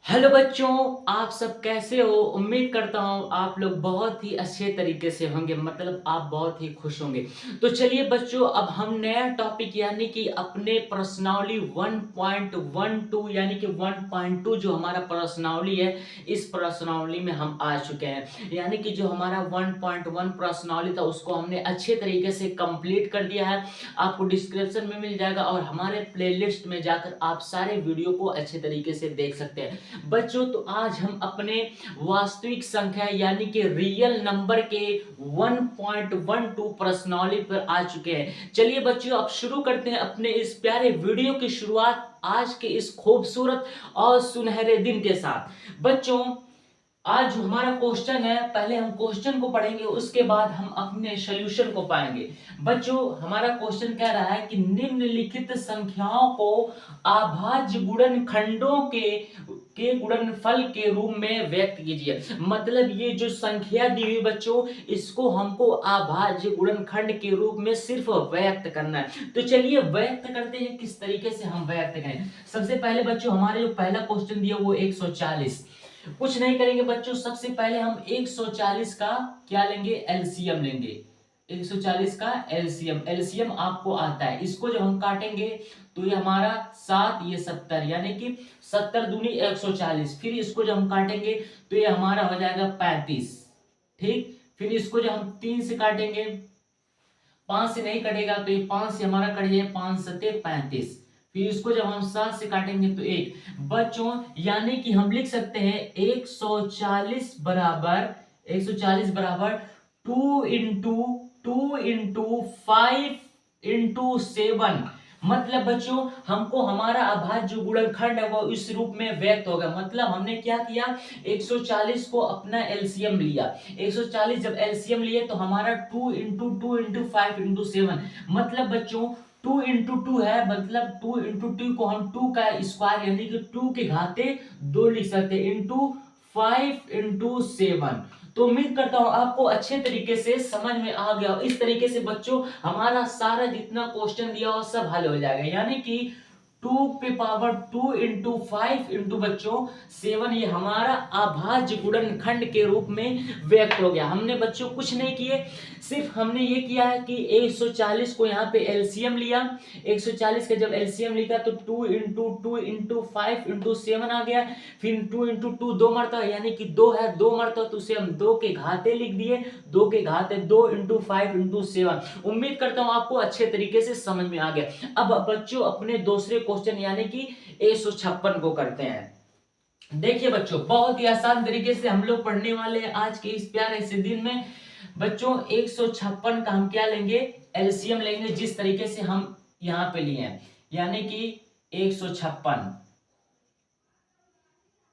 Hello बच्चों, आप सब कैसे हो? उम्मीद करता हूँ आप लोग बहुत ही अच्छे तरीके से होंगे, मतलब आप बहुत ही खुश होंगे। तो चलिए बच्चों, अब हम नया टॉपिक यानी कि अपने प्रश्नावली 1.12 यानी कि 1.2 जो हमारा प्रश्नावली है, इस प्रश्नावली में हम आ चुके हैं। यानी कि जो हमारा 1.1 प्रश्नावली था उसको हमने अच्छे तरीके से कंप्लीट कर दिया है। आपको डिस्क्रिप्शन में मिल जाएगा और हमारे प्लेलिस्ट में जाकर आप सारे वीडियो को अच्छे तरीके से देख सकते हैं। बच्चों, तो आज हम अपने वास्तविक संख्या यानी कि रियल नंबर के 1.12 प्रश्नावली पर आ चुके हैं। चलिए बच्चों, अब शुरू करते हैं अपने इस प्यारे वीडियो की शुरुआत आज के इस खूबसूरत और सुनहरे दिन के साथ। बच्चों, आज जो हमारा क्वेश्चन है, पहले हम क्वेश्चन को पढ़ेंगे, उसके बाद हम अपने सॉल्यूशन को पाएंगे। बच्चों, हमारा क्वेश्चन कह रहा है कि निम्नलिखित संख्याओं को अभाज्य गुणनखंडों के गुणनफल के रूप में व्यक्त कीजिए। मतलब ये जो संख्या दी हुई बच्चों, इसको हमको अभाज्य गुणनखंड के रूप में सिर्फ व्यक्त करना है। तो चलिए व्यक्त करते हैं, किस तरीके से हम व्यक्त करें। सबसे पहले बच्चों, हमारे जो पहला क्वेश्चन दिया वो 140। कुछ नहीं करेंगे बच्चों, सबसे पहले हम 140 का क्या लेंगे, एलसीएम लेंगे। 140 का एलसीएम, एलसीएम आपको आता है। इसको जब हम काटेंगे तो ये हमारा 7, ये 70, यानी कि 70 दूनी 140। फिर इसको जब हम काटेंगे तो ये हमारा हो जाएगा 35। ठीक, फिर इसको जब हम 3 से काटेंगे, 5 से नहीं कटेगा तो ये 5 से हमारा कट जाए, 5 सत्ते 35। फिर इसको जब हम 7 से काटेंगे तो 1। बच्चों, यानी कि हम लिख सकते हैं 140 बराबर 2 इंटू 5 इंटू 7। मतलब बच्चों, हमको हमारा अभाज्य जो गुणनखंड है वो इस रूप में व्यक्त होगा। मतलब हमने क्या किया, 140 को अपना एलसीएम लिया। 140 जब एलसीएम लिए तो हमारा 2 इंटू 5 इंटू 7, मतलब बच्चों 2 इंटू 2 है, मतलब 2 इंटू 2 को हम 2 का स्क्वायर यानी कि 2 के घाते 2 लिख सकते हैं, इंटू 5 इंटू 7। तो उम्मीद करता हूं आपको अच्छे तरीके से समझ में आ गया। इस तरीके से बच्चों हमारा सारा जितना क्वेश्चन दिया हो सब हल हो जाएगा। यानी कि 2 पे पावर 2 इंटू 5 इंटू बच्चों 7, ये हमारा अभाज्य गुणनखंड के रूप में व्यक्त हो गया। हमने बच्चों कुछ नहीं किए, सिर्फ हमने ये किया है कि 140 को यहाँ पे एलसीएम लिया। 140 का जब एलसीएम लिखा तो 2 इंटू 2 इंटू 5 इंटू 7 आ गया। फिर 2 इंटू 2 दो मरतबा, यानी कि 2 है, 2 मरतबा तो उसे हम 2 के घाते लिख दिए। 2 के घाते 2 इंटू 5 इंटू 7। उम्मीद करता हूँ आपको अच्छे तरीके से समझ में आ गया। अब बच्चों अपने दूसरे क्वेश्चन यानी कि 156 को करते हैं। देखिए बच्चों, बहुत ही आसान तरीके से हम लोग पढ़ने वाले हैं आज के इस प्यारे से दिन में। बच्चों 156 का हम क्या लेंगे, एलसीएम लेंगे, जिस तरीके से हम यहां पे लिए हैं। यानी कि 156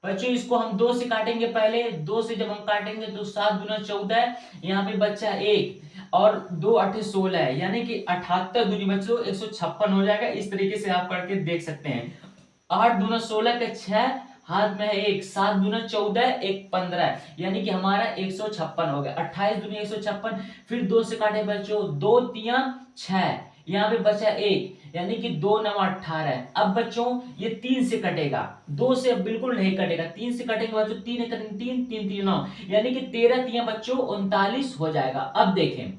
बच्चों, इसको हम 2 से काटेंगे। पहले 2 से जब हम काटेंगे तो 7 दूना 14 है, यहाँ पे बच्चा 1 और 2 8 16 है, यानी कि 78 दूनी बच्चों 156 हो जाएगा। इस तरीके से आप करके देख सकते हैं। 8 दूना 16 का 6, हाथ में है 1, 7 दूना 14, 1 15, यानी कि हमारा 156 हो गया। 28 दूनी 156, फिर 2 से काटे बच्चों, 2 तिया 6, यहाँ पे बचा 1, यानी कि 2 9 18। अब बच्चों ये 3 से कटेगा, 2 से अब बिल्कुल नहीं कटेगा। 3 से कटेंगे बच्चों, 3 3 3 3 9, यानी कि 13 तिया बच्चों 39 हो जाएगा। अब देखें,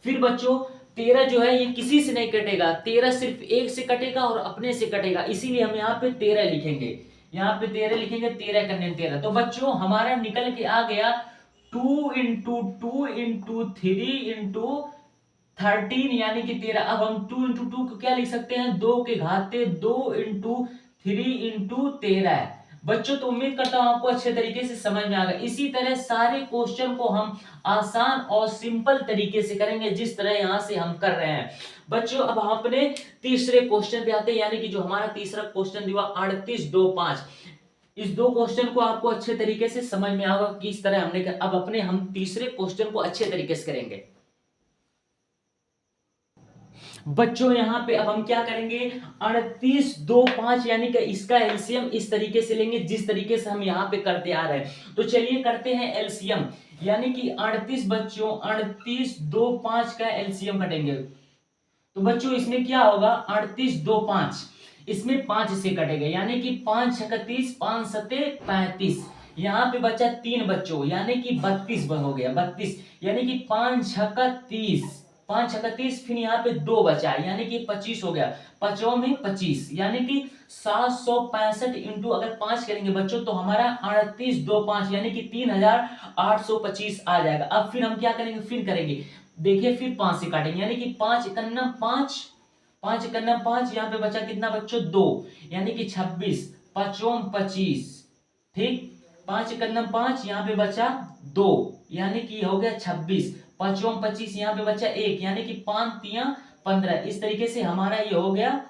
फिर बच्चों 13 जो है ये किसी से नहीं कटेगा, 13 सिर्फ 1 से कटेगा और अपने से कटेगा, इसीलिए हम यहाँ पे 13 लिखेंगे। यहाँ पे 13 लिखेंगे, 13 करने 13। तो बच्चों हमारा निकल के आ गया 2 इंटू 2 इंटू 3 इंटू 13, यानी कि 13। अब हम 2 इंटू 2 को क्या लिख सकते हैं, 2 के घाते 2 इंटू 3 इंटू 13। बच्चों तो उम्मीद करता हूं आपको अच्छे तरीके से समझ में आ गया। इसी तरह सारे क्वेश्चन को हम आसान और सिंपल तरीके से करेंगे, जिस तरह यहां से हम कर रहे हैं। बच्चों अब हम अपने तीसरे क्वेश्चन पे आते हैं, यानी कि जो हमारा तीसरा क्वेश्चन दिया 38 2 5। इस दो क्वेश्चन को आपको अच्छे तरीके से समझ में आएगा किस तरह हमने कर। अब अपने हम तीसरे क्वेश्चन को अच्छे तरीके से करेंगे। बच्चों यहाँ पे अब हम क्या करेंगे, 38 2 5, यानी कि इसका एलसीएम इस तरीके से लेंगे जिस तरीके से हम यहाँ पे करते आ रहे हैं। तो चलिए करते हैं एलसीएम, यानी कि 38 बच्चों 38 2 5 का एलसीएम कटेंगे। तो बच्चों इसमें क्या होगा, 38 2 5, इसमें 5 से कटेगा, यानी कि 5 छक्का 30, 5 सते 35। यहाँ पे बचा 3 बच्चों, यानी कि 32 हो गया, 32, यानी कि 5 छक्का 30, 5 छक्का 30, फिर यहाँ पे 2 बचा, यानी कि 25 हो गया, 5 में 25, यानी कि 765 इंटू अगर 5 करेंगे बच्चों तो हमारा 3825 यानी कि 3825 आ जाएगा। अब फिर हम क्या करेंगे, फिर करेंगे, देखिए फिर 5 से काटेंगे, यानी कि 5 इकन्ना 5, 5 इकन्ना 5, यहाँ पे बचा कितना बच्चों 2, यानी कि 26, 5 25, ठीक, 5 इकन्ना 5, यहाँ पे बचा 2, यानी कि हो गया 26, 5 25, यहाँ पे बचा 1, यानी कि 5 3 15। इस तरीके से हमारा ये हो गया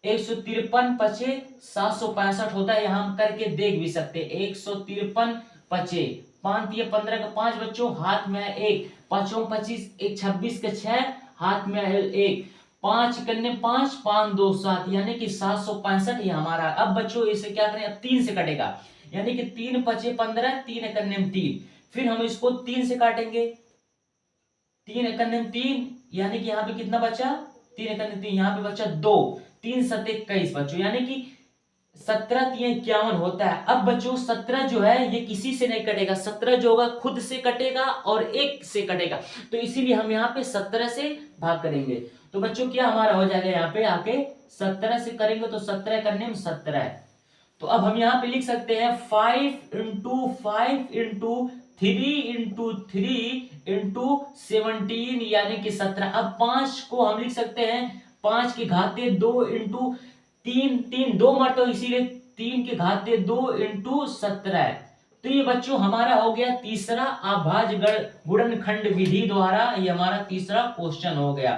153 पचे 765 होता है, यहाँ हम करके देख भी सकते हैं। 153 पचे 5 3 15 का 5 बच्चों, हाथ में 1, 5 25, 1 26 का 6, हाथ में 1, 5 करने 5, 5 2 7, यानी कि 765 ये हमारा। अब बच्चों इसे क्या करें, अब 3 से कटेगा, यानी कि 3 पचे 15, 3 करने 3, फिर हम इसको 3 से काटेंगे, 3 करने 3, यानी कि यहाँ पे कितना बचा, 3 करने 3, यहाँ पे बचा 2, 3 7 21 बच्चों, यानी कि 17 3 51 होता है। अब बच्चों 17 जो है ये किसी से नहीं कटेगा, 17 जो होगा खुद से कटेगा और 1 से कटेगा, तो इसीलिए हम यहाँ पे 17 से भाग करेंगे। तो बच्चों क्या हमारा हो जाएगा, यहाँ पे आके 17 से करेंगे तो 17 करने में 17 है। तो अब हम यहाँ पे लिख सकते हैं 5 इंटू 5 इंटू 3 इंटू 3 इंटू 17, यानी कि 17। अब 5 को हम लिख सकते हैं 5 के घाते 2 इंटू 3, 3 2 मरते, इसीलिए 3 के घाते 2 इंटू 17। तो ये बच्चों हमारा हो गया तीसरा अभाज्य गुणनखंड विधि द्वारा, ये हमारा तीसरा क्वेश्चन हो गया।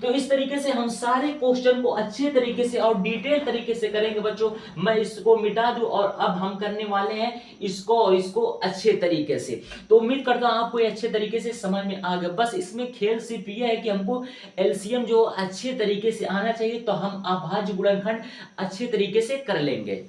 तो इस तरीके से हम सारे क्वेश्चन को अच्छे तरीके से और डिटेल तरीके से करेंगे बच्चों। मैं इसको मिटा दूं और अब हम करने वाले हैं इसको और इसको अच्छे तरीके से। तो उम्मीद करता हूं आपको ये अच्छे तरीके से समझ में आ गया। बस इसमें खेल सिर्फ ये है कि हमको एलसीएम जो अच्छे तरीके से आना चाहिए, तो हम अभाज्य गुणनखंड अच्छे तरीके से कर लेंगे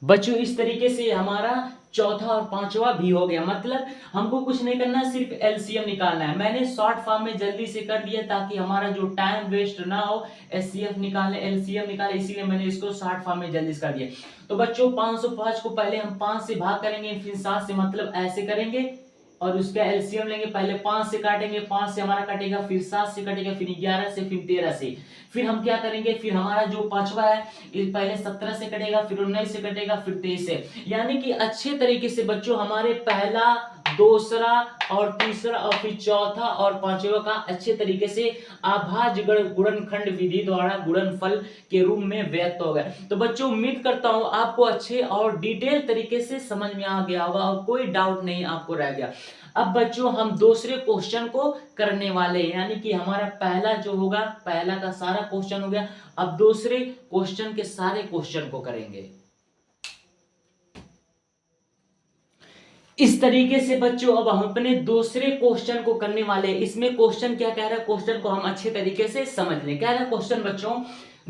बच्चों। इस तरीके से हमारा चौथा और पांचवा भी हो गया। मतलब हमको कुछ नहीं करना, सिर्फ एलसीएम निकालना है। मैंने शॉर्ट फॉर्म में जल्दी से कर दिया ताकि हमारा जो टाइम वेस्ट ना हो, एचसीएफ निकालने एलसीएम निकाले, इसीलिए मैंने इसको शॉर्ट फॉर्म में जल्दी से कर दिया। तो बच्चों 505 को पहले हम 5 से भाग करेंगे, फिर 7 से, मतलब ऐसे करेंगे और उसका एलसीएम लेंगे। पहले 5 से काटेंगे, 5 से हमारा कटेगा, फिर 7 से कटेगा, फिर 11 से, फिर 13 से। फिर हम क्या करेंगे, फिर हमारा जो पांचवा है पहले 17 से कटेगा, फिर 19 से कटेगा, फिर 23 से। यानी कि अच्छे तरीके से बच्चों हमारे पहला, दूसरा और तीसरा और फिर चौथा और पांचवा का अच्छे तरीके से अभाज्य गुणनखंड विधि द्वारा गुणनफल के रूप में व्यक्त हो गया। तो बच्चों उम्मीद करता हूं आपको अच्छे और डिटेल तरीके से समझ में आ गया होगा और कोई डाउट नहीं आपको रह गया। अब बच्चों हम दूसरे क्वेश्चन को करने वाले हैं, यानी कि हमारा पहला जो होगा, पहला का सारा क्वेश्चन हो गया। अब दूसरे क्वेश्चन के सारे क्वेश्चन को करेंगे इस तरीके से बच्चों। अब हम अपने दूसरे क्वेश्चन को करने वाले हैं। इसमें क्वेश्चन क्या कह रहा है, क्वेश्चन को हम अच्छे तरीके से समझ लें। क्या है क्वेश्चन बच्चों,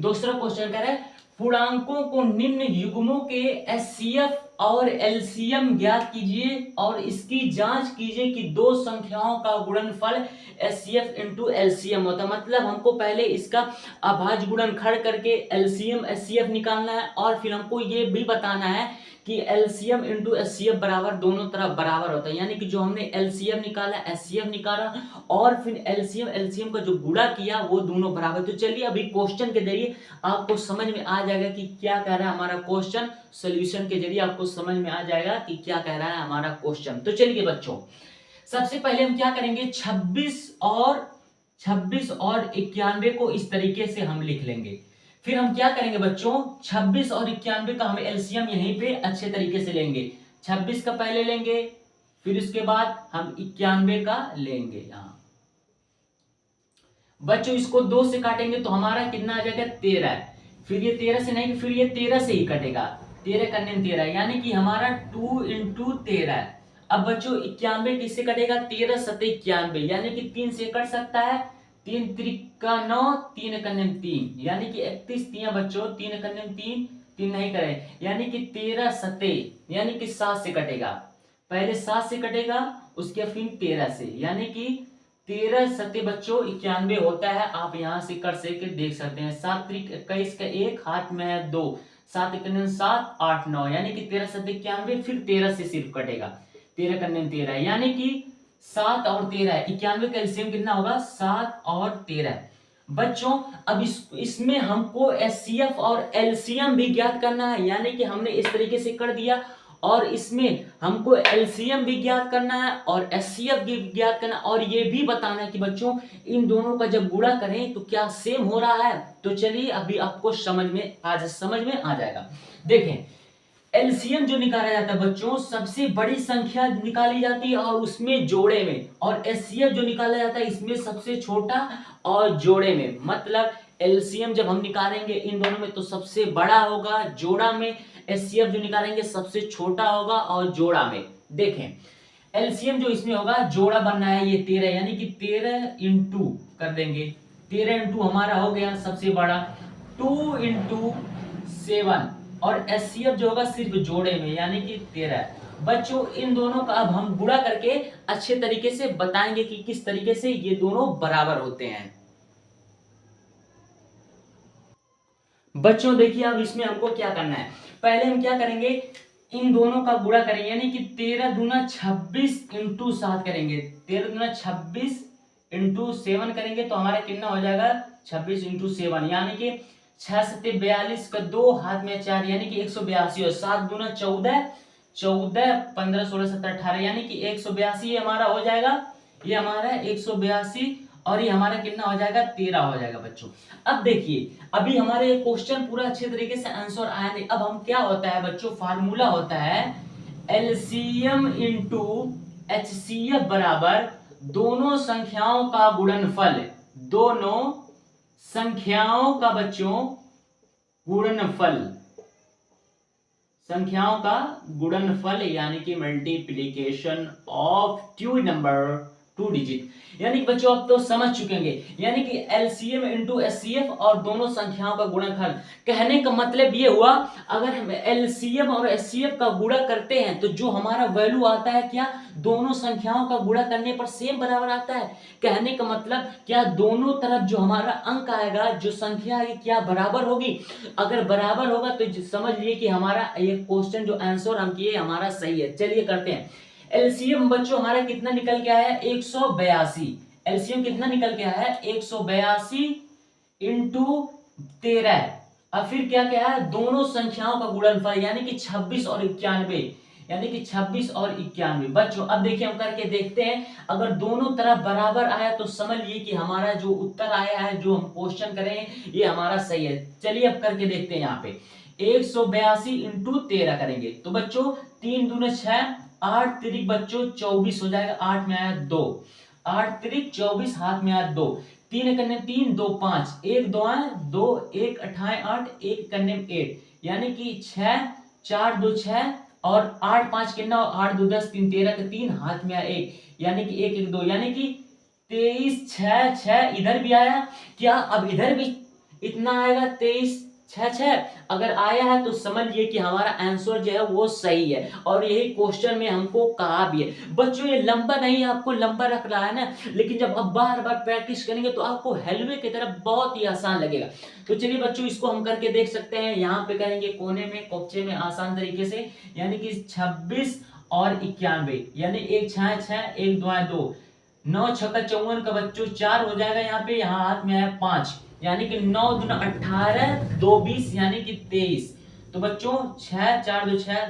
दूसरा क्वेश्चन कह रहा है पूर्णांकों को निम्न युग्मों के एचसीएफ और एलसीएम ज्ञात कीजिए और इसकी जांच कीजिए कि दो संख्याओं का गुणनफल एचसीएफ इंटू एलसीएम होता है। मतलब हमको पहले इसका अभाज्य गुणनखंड करके एलसीएम एचसीएफ निकालना है और फिर हमको ये भी बताना है कि एलसीएम इंटू एचसीएफ बराबर दोनों तरफ बराबर होता है। यानी कि जो हमने एलसीएम निकाला, एचसीएफ निकाला और फिर एलसीएम एलसीएम का जो गुणा किया वो दोनों बराबर। तो चलिए अभी क्वेश्चन के जरिए आपको समझ में आ जाएगा कि क्या कह रहा है हमारा क्वेश्चन। सॉल्यूशन के जरिए आपको समझ में आ जाएगा कि क्या कह रहा है हमारा क्वेश्चन। तो चलिए बच्चों सबसे पहले हम क्या करेंगे, 26 और 91 को इस तरीके से हम लिख लेंगे। फिर हम क्या करेंगे बच्चों, 26 और 91 का हम एलसीएम यहीं पे अच्छे तरीके से लेंगे। 26 का पहले लेंगे, फिर उसके बाद हम 91 का लेंगे। यहाँ बच्चों इसको 2 से काटेंगे तो हमारा कितना आ जाएगा, 13। फिर ये 13 से नहीं, फिर ये 13 से ही कटेगा, 13 करने में 13, यानी कि हमारा 2 इंटू 13। अब बच्चों 91 किससे कटेगा, 13 सत्ते 91, यानी कि 3 से कट सकता है। 3 त्रिका 9, 3 करने में 3, यानी कि 31 तिया बच्चों, 3 करने में 3, 3 नहीं करें, यानी कि 13 सत्ते, यानी कि 7 से कटेगा। पहले 7 से कटेगा, उसके फिर 13 से, यानी कि 13 सत्ते बच्चों 91 होता है। आप यहाँ से कर से के देख सकते हैं। 7 त्रिक 21 का 1 हाथ में है 2, 7 1 7 8 9, यानी कि 13 सत्ते 91, फिर 13 से सिर्फ कटेगा, 13 कन्ने 13, यानी कि 7 और 13, 91 का एलसीएम कितना होगा 7 और 13। बच्चों अब इसमें हमको एचसीएफ और एलसीएम भी ज्ञात करना है, यानी कि हमने इस तरीके से कर दिया, और इसमें हमको एलसीएम भी ज्ञात करना है और एचसीएफ भी ज्ञात करना है, और ये भी बताना है कि बच्चों इन दोनों का जब गुणा करें तो क्या सेम हो रहा है। तो चलिए अभी आपको समझ में आ जाएगा। देखें, एलसीएम जो निकाला जाता है बच्चों, सबसे बड़ी संख्या निकाली जाती है और उसमें जोड़े में, और एचसीएफ जो निकाला जाता है इसमें सबसे छोटा और जोड़े में। मतलब एलसीएम जब हम निकालेंगे इन दोनों में तो सबसे बड़ा होगा जोड़ा में, एचसीएफ जो निकालेंगे सबसे छोटा होगा और जोड़ा में। देखें, एलसीएम जो इसमें होगा, जोड़ा बनना है ये 13, यानी कि 13 इंटू कर देंगे, 13 इंटू हमारा हो गया सबसे बड़ा 2 इंटू 7, और एचसीएफ जो होगा सिर्फ जोड़े में, यानी कि 13। बच्चों इन दोनों का अब हम गुणा करके अच्छे तरीके से बताएंगे कि किस तरीके से ये दोनों बराबर होते हैं। बच्चों देखिए अब इसमें हमको क्या करना है, पहले हम क्या करेंगे, इन दोनों का गुणा करेंगे, यानी कि 13 दूना 26 इंटू 7 करेंगे, 13 दूना 26 इंटू 7 करेंगे तो हमारा कितना हो जाएगा 26 इंटू 7, यानी कि 6 सत्ते 42 का 2 हाथ में 4, यानी कि 182, और 7 दूना 14, 14 15 16 17 18, यानी कि 182 हमारा हो जाएगा, ये हमारा 182, और ये हमारा कितना हो जाएगा 13 हो जाएगा। बच्चों अब देखिए, अभी हमारे क्वेश्चन पूरा अच्छे तरीके से आंसर आया नहीं। अब हम क्या होता है बच्चों, फार्मूला होता है एलसीएम इंटू एचसीएफ बराबर दोनों संख्याओं का गुणनफल, दोनों संख्याओं का बच्चों गुणनफल, संख्याओं का गुणनफल, यानी कि multiplication of two number, 2 digit. यानी कि बच्चों आप तो समझ चुके होंगे, यानी कि एलसीएम इंटू एचसीएफ और दोनों संख्याओं का गुणनफल। कहने का मतलब ये हुआ, अगर हम एलसीएम और एचसीएफ का गुणा करते हैं तो जो हमारा वैल्यू आता है क्या, दोनों संख्याओं का गुणा करने पर सेम बराबर आता है। कहने का मतलब क्या, दोनों तरफ जो हमारा अंक आएगा, जो संख्या है क्या बराबर होगी। अगर बराबर होगा तो समझ लिए कि हमारा ये क्वेश्चन जो आंसर हम किए हमारा सही है। चलिए करते हैं। एलसीएम बच्चों हमारा कितना निकल के आया है 182, एलसीएम कितना निकल के आया है 182 इंटू 13, अब फिर क्या क्या है, दोनों संख्याओं का गुणनफल, यानी कि 26 और 91, यानी कि 26 और 91। बच्चों अब देखिए हम करके देखते हैं, अगर दोनों तरफ बराबर आया तो समझ लिए कि हमारा जो उत्तर आया है, जो हम क्वेश्चन करें ये हमारा सही है। चलिए अब करके देखते हैं। यहाँ पे 182 इंटू 13 करेंगे तो बच्चों 3 दूने 6, 8 तिरिक बच्चों 24 हो जाएगा, 8 में आया 2, 8 तिरिक 24 हाथ में आया 2, 3 कन्ने 3 2 5, 1 2 2, 1 अठाए 8, 1 कन्ने 8, यानी कि 6 4 2 6, और 8 5 कितना 8 2 10, 3 13 का 3 हाथ में आया 1, यानी कि 1 1 2, यानी कि 23 6 6 इधर भी आया क्या, अब इधर भी इतना आएगा 23 6 6, अगर आया है तो समझिए कि हमारा आंसर जो है वो सही है, और यही क्वेश्चन में हमको कहा भी है। बच्चों ये लंबा नहीं, आपको लंबा रख रहा है ना, लेकिन जब आप बार बार प्रैक्टिस करेंगे तो आपको हेलवे की तरफ बहुत ही आसान लगेगा। तो चलिए बच्चों इसको हम करके देख सकते हैं। यहाँ पे करेंगे कोने में कोपचे में आसान तरीके से, यानी कि 26 और 91, यानी 1 6 6 1 2 2, 9 6 का 54 का बच्चों 4 हो जाएगा, यहाँ पे यहाँ हाथ में आया 5, यानी कि 9 दूना 18 2 20, यानी कि 23। तो बच्चों 6 4 2 6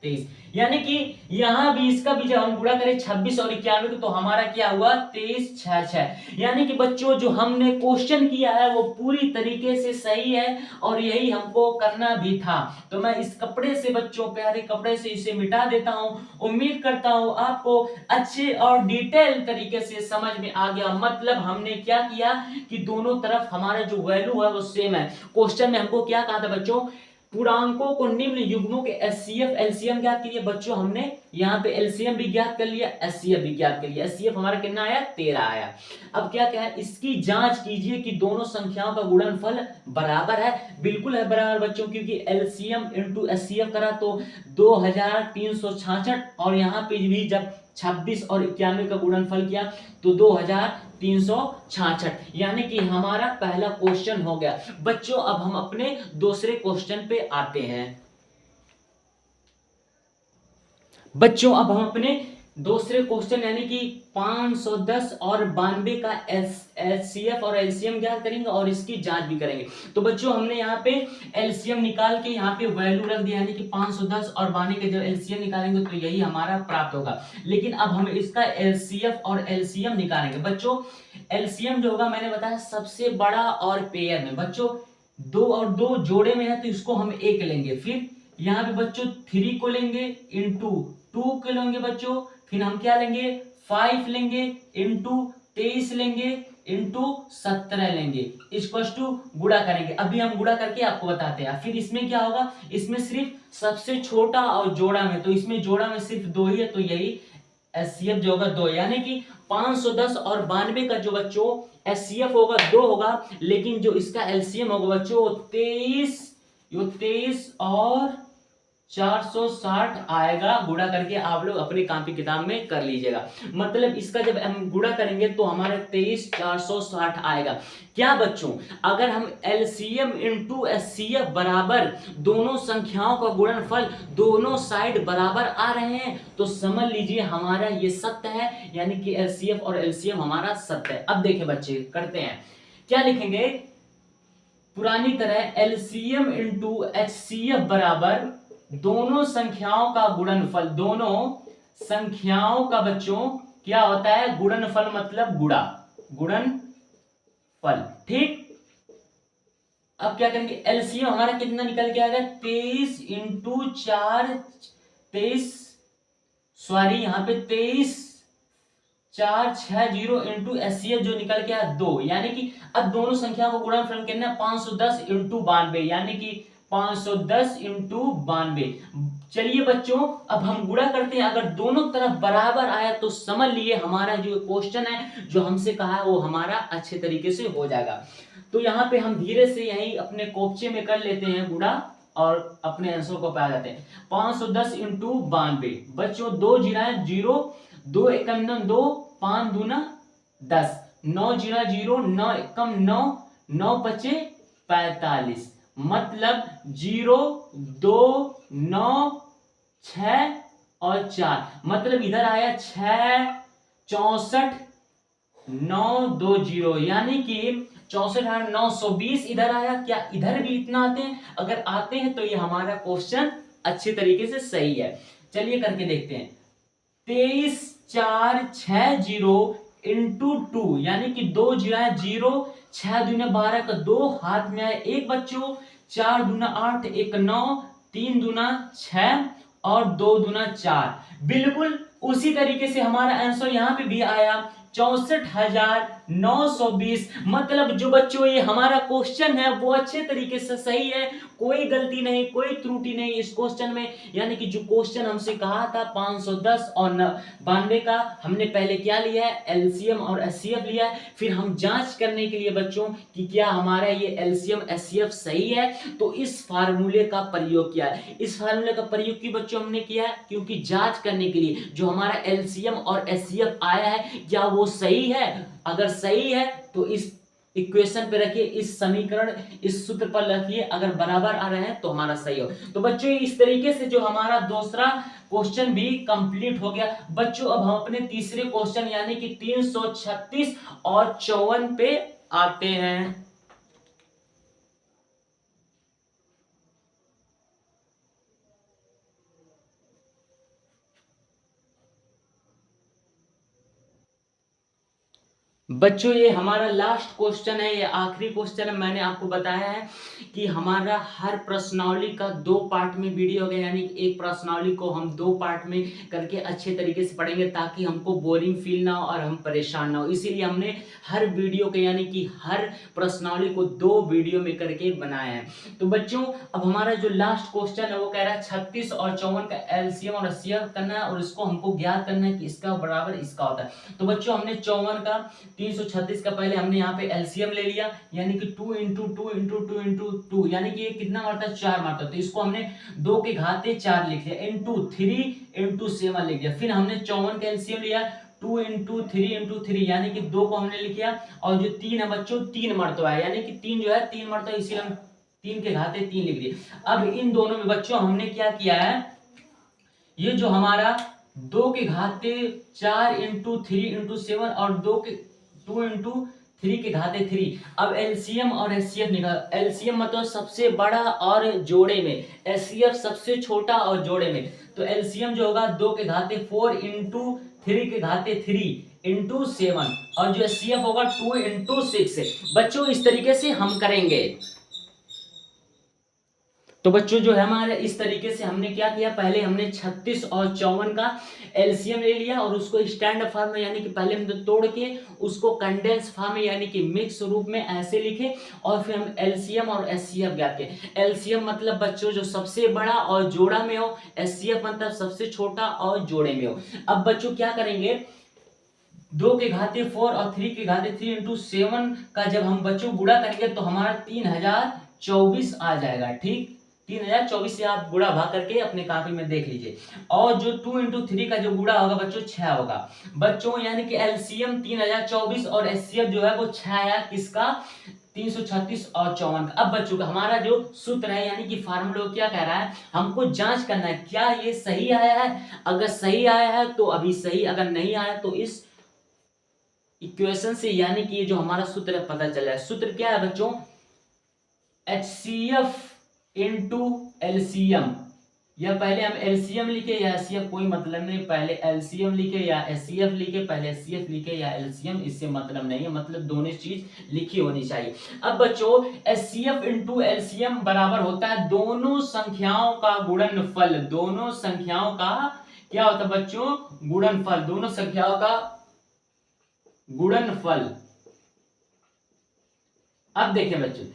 23, यानी कि यहाँ भी इसका भी जब हम गुणा करें 26 और 91 तो हमारा क्या हुआ 23 6 6, यानी कि बच्चों जो हमने क्वेश्चन किया है वो पूरी तरीके से सही है, और यही हमको करना भी था। तो मैं इस कपड़े से बच्चों, प्यारे कपड़े से इसे मिटा देता हूँ। उम्मीद करता हूँ आपको अच्छे और डिटेल तरीके से समझ में आ गया। मतलब हमने क्या किया कि दोनों तरफ हमारा जो वैल्यू है वो सेम है। क्वेश्चन में हमको क्या कहा था बच्चों, पूर्णांकों को निम्न युग्मों के एचसीएफ एलसीएम ज्ञात कीजिए। बच्चों हमने यहाँ पे एलसीएम भी ज्ञात कर लिया, एचसीएफ भी ज्ञात कर लिया। एचसीएफ हमारा कितना आया, 13 आया। अब क्या क्या है, इसकी जांच कीजिए कि दोनों संख्याओं का गुणनफल बराबर है। बिल्कुल है बराबर बच्चों, क्योंकि एलसीएम इंटू एचसीएफ करा तो 2366, और यहाँ पे भी जब 26 और 91 का गुणनफल किया तो 2366, यानी कि हमारा पहला क्वेश्चन हो गया। बच्चों अब हम अपने दूसरे क्वेश्चन पे आते हैं। बच्चों अब हम अपने दूसरे क्वेश्चन यानी कि 510 और 92 का एचसीएफ और एलसीएम ज्ञात करेंगे और इसकी जांच भी करेंगे। तो बच्चों हमने यहाँ पे एलसीएम निकाल के यहाँ पे वैल्यू रख दिया, यानी कि 510 और 92 के जब एलसीएम निकालेंगे तो यही हमारा प्राप्त होगा। लेकिन अब हम इसका एलसीएफ और एलसीएम निकालेंगे। बच्चों एलसीएम जो होगा मैंने बताया सबसे बड़ा और पेयर में। बच्चों 2 और 2 जोड़े में है तो इसको हम 1 लेंगे, फिर यहाँ पे बच्चों 3 को लेंगे इंटू 2 को लेंगे बच्चों, फिर हम क्या लेंगे 5 लेंगे इंटू 23 लेंगे इंटू 17 लेंगे, इक्वल्स टू गुणा करेंगे। अभी हम गुणा करके आपको बताते हैं। फिर इसमें क्या होगा, इसमें सिर्फ सबसे छोटा और जोड़ा में, तो इसमें जोड़ा में सिर्फ 2 ही है, तो यही एचसीएफ जो होगा 2, यानी कि 510 और 92 का जो बच्चों एचसीएफ होगा 2 होगा, लेकिन जो इसका एलसीएम होगा बच्चों 23 और 460 आएगा। गुणा करके आप लोग अपनी कॉपी किताब में कर लीजिएगा। मतलब इसका जब हम गुणा करेंगे तो हमारा 23,460 आएगा। क्या बच्चों, अगर हम एलसीएम इंटू एचसीएफ बराबर दोनों संख्याओं का गुणनफल दोनों साइड बराबर आ रहे हैं तो समझ लीजिए हमारा ये सत्य है, यानी कि एलसीएफ और एलसीएम हमारा सत्य है। अब देखें बच्चे करते हैं, क्या लिखेंगे, पुरानी तरह एलसीएम इंटू एचसीएफ बराबर दोनों संख्याओं का गुणनफल, दोनों संख्याओं का बच्चों क्या होता है गुणनफल, मतलब गुणनफल, ठीक। अब क्या करेंगे, एलसीएम हमारा कितना निकल के आएगा 23 इंटू 4 23, सॉरी यहाँ पे 23,460 इंटू एचसीएफ जो निकल के आया 2, यानी कि अब दोनों संख्या को गुणनफल करना है 510 इंटू 92, यानी कि 510 इंटू 92। चलिए बच्चों अब हम गुणा करते हैं, अगर दोनों तरफ बराबर आया तो समझ लिए हमारा जो क्वेश्चन है जो हमसे कहा है वो हमारा अच्छे तरीके से हो जाएगा। तो यहाँ पे हम धीरे से यही अपने कोपचे में कर लेते हैं गुणा और अपने आंसर को पा जाते हैं। 510 इंटू 92 बच्चों 2 जीरा 0, 2 एकम 2, 5 दूना 10, 9 जीरा 0, 9 एकम 9, 9 पचे 45, मतलब 0 2 9 6 और 4, मतलब इधर आया 6 64 920, यानी कि 64,920 इधर आया। क्या इधर भी इतना आते हैं? अगर आते हैं तो ये हमारा क्वेश्चन अच्छे तरीके से सही है। चलिए करके देखते हैं। 23,460 इंटू 2, यानी कि 2 जीरा 0, 6 दूना 12 का 2 हाथ में आया 1 बच्चों, 4 दूना 8, 1 9, 3 दूना 6 और 2 दूना 4। बिल्कुल उसी तरीके से हमारा आंसर यहाँ पे भी आया 64,920। मतलब जो बच्चों ये हमारा क्वेश्चन है वो अच्छे तरीके से सही है, कोई गलती नहीं, कोई त्रुटि नहीं इस क्वेश्चन में। यानी कि जो क्वेश्चन हमसे कहा था 510 और 92 का, हमने पहले क्या लिया है एलसीएम और एचसीएफ लिया है। फिर हम जांच करने के लिए बच्चों कि क्या हमारा ये एलसीएम एचसीएफ सही है तो इस फार्मूले का प्रयोग किया है। इस फार्मूले का प्रयोग की बच्चों हमने किया है क्योंकि जांच करने के लिए जो हमारा एलसीएम और एचसीएफ आया है क्या वो सही है। अगर सही है तो इस इक्वेशन पे रखिए, इस समीकरण इस सूत्र पर रखिए, अगर बराबर आ रहे हैं तो हमारा सही हो। तो बच्चों इस तरीके से जो हमारा दूसरा क्वेश्चन भी कंप्लीट हो गया। बच्चों अब हम अपने तीसरे क्वेश्चन यानी कि 336 और 54 पे आते हैं। बच्चों ये हमारा लास्ट क्वेश्चन है, ये आखिरी क्वेश्चन है। मैंने आपको बताया है कि हमारा हर प्रश्नावली का 2 पार्ट में वीडियो होगा, यानी एक प्रश्नावली को हम 2 पार्ट में करके अच्छे तरीके से पढ़ेंगे ताकि हमको बोरिंग फील ना हो और हम परेशान ना हो। इसीलिए हमने हर वीडियो के यानी कि हर प्रश्नावली को 2 वीडियो में करके बनाया है। तो बच्चों अब हमारा जो लास्ट क्वेश्चन है वो कह रहा है 36 और 54 का एलसीएम और एचसीएफ करना है और इसको हमको ज्ञात करना है कि इसका बराबर इसका होता है। तो बच्चों हमने 54 का 336 का पहले हमने यहाँ पे एलसीएम ले लिया, यानी कि 2 इंटू 2 इंटू 2 इंटू 2, यानी कि ये कितना मारता है 4 मारता है। तो इसको हमने 2 के घाते 4 लिख लिया, इंटू 3 इंटू 7 लिख दिया। फिर हमने 54 का एलसीएम लिया 2 इंटू 3 इंटू 3, यानी कि 2 को हमने लिख लिया और जो 3 है बच्चों 3 मरतबा है, यानी कि 3 जो है 3 मरतबा, इसीलिए हम 3 के घाते 3 लिख दिए। अब इन दोनों में बच्चों हमने क्या किया है, ये जो हमारा 2 के घाते 4 इंटू 3 इंटू 7 और 2 इंटू 3 के घाते 3। अब एलसीएम और एचसीएफ निकाल। एलसीएम मतलब सबसे बड़ा और जोड़े में, एचसीएफ सबसे छोटा और जोड़े में। तो एलसीएम जो होगा 2 के घाते 4 इंटू 3 के घाते 3 इंटू 7 और जो एचसीएफ होगा 2 इंटू 6। बच्चों इस तरीके से हम करेंगे। तो बच्चों जो है हमारे इस तरीके से हमने क्या किया, पहले हमने 36 और 54 का एलसीएम ले लिया और उसको स्टैंडर्ड फॉर्म में, यानी कि पहले हमने तोड़ के उसको कंडेंस फॉर्म में यानी कि मिक्स रूप में ऐसे लिखे और फिर हम एलसीएम और एचसीएफ ज्ञात किए। एलसीएम मतलब बच्चों जो सबसे बड़ा और जोड़ा में हो, एचसीएफ मतलब सबसे छोटा और जोड़े में हो। अब बच्चों क्या करेंगे, 2 के घाते 4 और 3 के घाते 3 इंटू 7 का जब हम बच्चों गुणा करेंगे तो हमारा 3024 आ जाएगा। ठीक, 3024 से आप गुणा भाग करके अपने कॉपी में देख लीजिए। और जो 2 इंटू 3 का जो गुणा होगा बच्चों 6 होगा। बच्चों यानी कि एलसीएम 3024 और एचसीएफ जो है वो 6 आया, किसका, 336 और 54। अब बच्चों का हमारा जो सूत्र है यानी कि फार्मूला क्या कह रहा है, हमको जांच करना है क्या ये सही आया है। अगर सही आया है तो अभी सही, अगर नहीं आया तो इस इक्वेशन से यानी कि ये जो हमारा सूत्र है पता चल जाए। सूत्र क्या है बच्चों, एचसीएफ इंटू एलसीएम, या पहले हम एलसीएम लिखे या एचसीएफ, कोई मतलब नहीं, पहले एलसीएम लिखे या एचसीएफ लिखे, पहले एचसीएफ लिखे या एलसीएम, इससे मतलब नहीं है, मतलब दोनों चीज लिखी होनी चाहिए। अब बच्चों एचसीएफ इंटू एलसीएम बराबर होता है दोनों संख्याओं का गुणनफल। दोनों संख्याओं का क्या होता है बच्चों, गुणनफल, दोनों संख्याओं का गुणनफल। अब देखें बच्चों,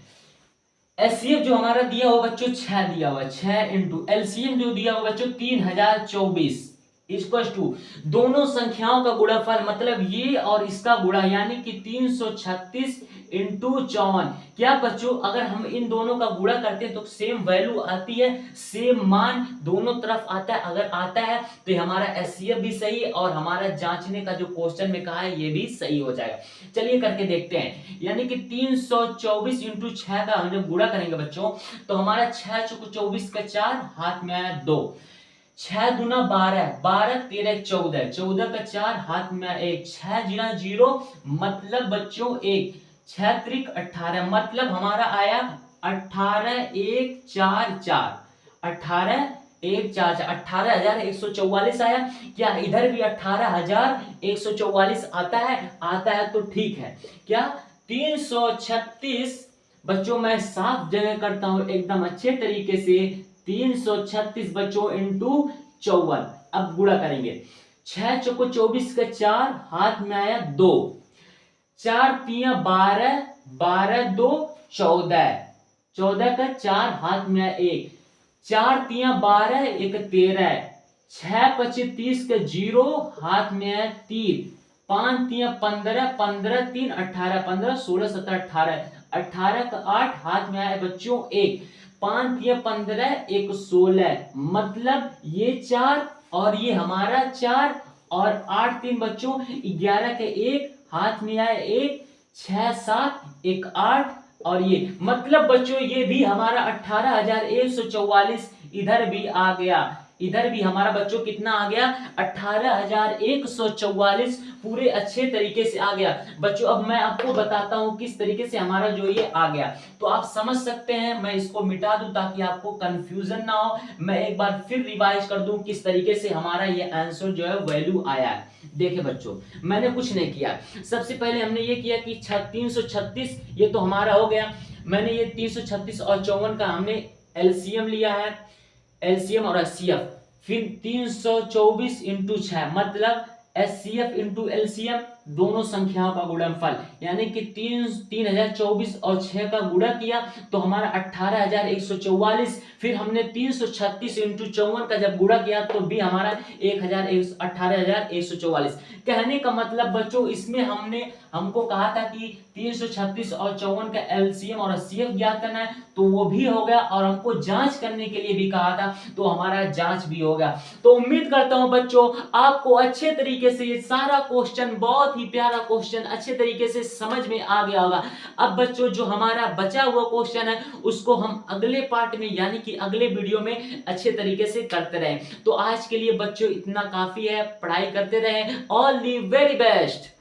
एचसीएफ जो हमारा दिया हुआ बच्चों 6 दिया हुआ, 6 इंटू एलसीएम जो दिया हुआ बच्चों 3024 इक्वल टू दोनों संख्याओं का गुणनफल, मतलब ये और इसका गुणा, यानी कि 336 इंटू 54। क्या बच्चों अगर हम इन दोनों का गुणा करते हैं तो सेम वैल्यू आती है, सेम मान दोनों तरफ आता है। अगर आता है तो हमारा एचसीएफ भी सही और हमारा जांचने का जो क्वेश्चन में कहा है ये भी सही हो जाएगा। चलिए करके देखते हैं, यानी कि 324 इंटू 6 का हम जब गुणा करेंगे बच्चों तो हमारा 6 चौको 24 का 4 हाथ में आया 2, 6 दूना 12, 12 13 14, 14 का 4 हाथ में 1, 6 जीना 0 मतलब बच्चों 1, 6 त्रिक 18 मतलब हमारा आया 18144, 18144, 18144 आया। क्या इधर भी 18144 आता है? आता है तो ठीक है। क्या 336 बच्चों मैं साफ जगह करता हूं एकदम अच्छे तरीके से, 336 बच्चों इंटू 54। अब गुणा करेंगे, 6 चौको 24 का 4 हाथ में आया 2, 4 तिया 12, 12 2 14, 14 का 4 हाथ में आया 1, 4 तिया 12 1 13, 6 25 30 का 0 हाथ में आया 3, 5 तिया 15, 15 3 18, 15 16 17 18, 18 का 8 हाथ में आया बच्चों 1, 5 तिया 15 1 16 मतलब ये 4 और ये हमारा 4 और 8 3 बच्चों 11 के 1 हाथ में आया 1, 6 7 1 8 और ये मतलब बच्चों ये भी हमारा 18144 इधर भी आ गया। इधर भी हमारा बच्चों कितना आ गया 18,144 पूरे अच्छे तरीके से आ गया। बच्चों अब मैं आपको बताता हूं किस तरीके से हमारा जो ये आ गया, तो आप समझ सकते हैं। मैं इसको मिटा दूं ताकि आपको कंफ्यूजन ना हो। मैं एक बार फिर रिवाइज कर दूं किस तरीके से हमारा ये आंसर जो है वैल्यू आया है। देखिए बच्चों, मैंने कुछ नहीं किया। सबसे पहले हमने ये किया कि 336 ये तो हमारा हो गया। मैंने ये 336 और 54 का हमने एलसीएम लिया है, एलसीएम और एचसीएफ। फिर 324 इंटू 6 मतलब एचसीएफ इंटू एलसीएम, दोनों संख्याओं का गुणनफल, यानी कि 3024 और 6 का गुणा किया तो हमारा 18,144। फिर हमने 336 इंटू 54 का जब गुणा किया तो भी हमारा 18,144। कहने का मतलब बच्चों इसमें हमको कहा था कि 336 और 54 का एलसीएम और एचसीएफ ज्ञात करना है, तो वो भी हो गया। और हमको जांच करने के लिए भी कहा था, तो हमारा जांच भी हो गया। तो उम्मीद करता हूं बच्चों आपको अच्छे तरीके से ये सारा क्वेश्चन, बहुत ही प्यारा क्वेश्चन, अच्छे तरीके से समझ में आ गया होगा। अब बच्चों जो हमारा बचा हुआ क्वेश्चन है उसको हम अगले पार्ट में यानी कि अगले वीडियो में अच्छे तरीके से करते रहें। तो आज के लिए बच्चों इतना काफी है, पढ़ाई करते रहें। All the very best.